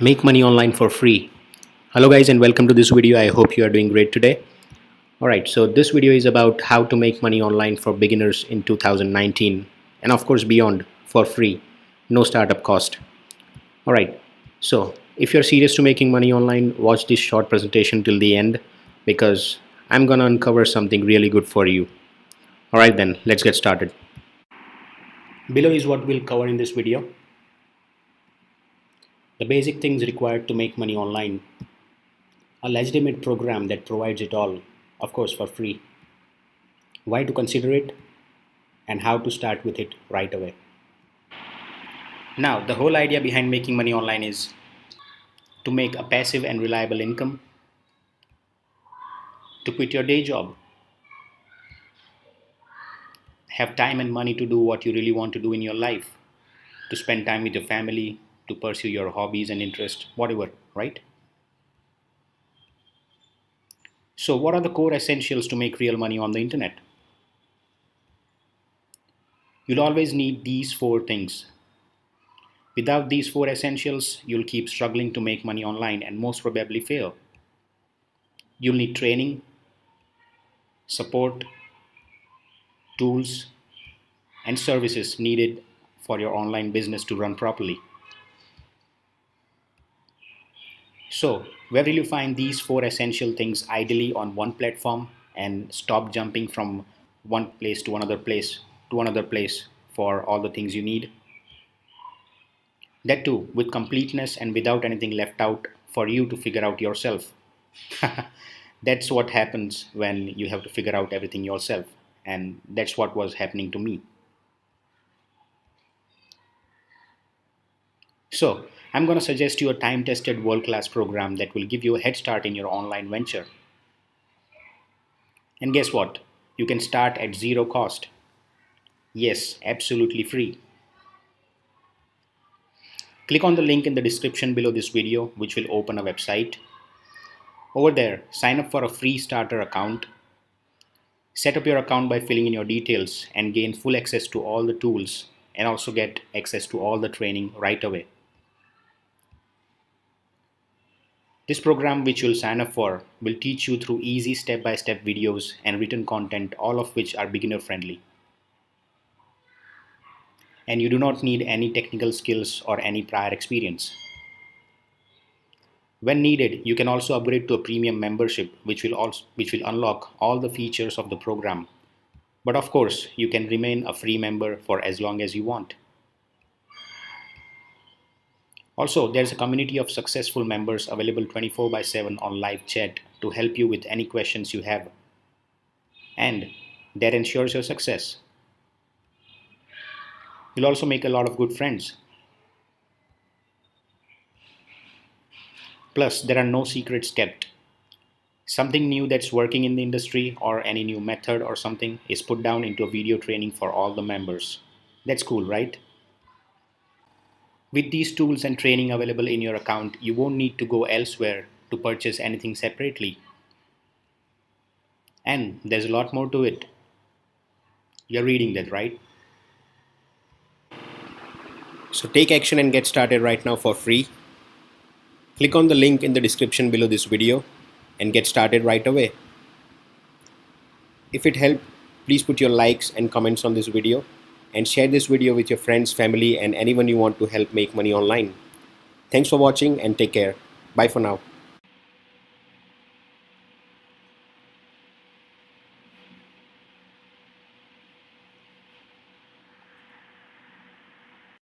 Make money online for free. Hello guys and welcome to this video. I hope you are doing great today. Alright, so this video is about how to make money online for beginners in 2019 and of course beyond for free, no startup cost. Alright, so if you're serious to making money online, watch this short presentation till the end because I'm gonna uncover something really good for you. Alright then, let's get started. Below is what we'll cover in this video. The basic things required to make money online. A legitimate program that provides it all, of course for free. Why to consider it and how to start with it right away. Now, the whole idea behind making money online is to make a passive and reliable income, to quit your day job, have time and money to do what you really want to do in your life, to spend time with your family, to pursue your hobbies and interests, whatever, right? So what are the core essentials to make real money on the internet? You'll always need these four things. Without these four essentials, you'll keep struggling to make money online and most probably fail. You'll need training, support, tools, and services needed for your online business to run properly. So, where will you find these four essential things ideally on one platform and stop jumping from one place to another place for all the things you need? That too, with completeness and without anything left out for you to figure out yourself. That's what happens when you have to figure out everything yourself, and that's what was happening to me. So, I'm going to suggest you a time-tested world-class program that will give you a head start in your online venture. And guess what? You can start at zero cost. Yes, absolutely free. Click on the link in the description below this video, which will open a website. Over there, sign up for a free starter account. Set up your account by filling in your details and gain full access to all the tools and also get access to all the training right away. This program which you'll sign up for will teach you through easy step-by-step videos and written content, all of which are beginner friendly. And you do not need any technical skills or any prior experience. When needed, you can also upgrade to a premium membership which will unlock all the features of the program. But of course, you can remain a free member for as long as you want. Also, there's a community of successful members available 24/7 on live chat to help you with any questions you have. And that ensures your success. You'll also make a lot of good friends. Plus, there are no secrets kept. Something new that's working in the industry or any new method or something is put down into a video training for all the members. That's cool, right? With these tools and training available in your account, you won't need to go elsewhere to purchase anything separately. And there's a lot more to it. You're reading that, right? So take action and get started right now for free. Click on the link in the description below this video and get started right away. If it helped, please put your likes and comments on this video and share this video with your friends, family, and anyone you want to help make money online. Thanks for watching and take care. Bye for now.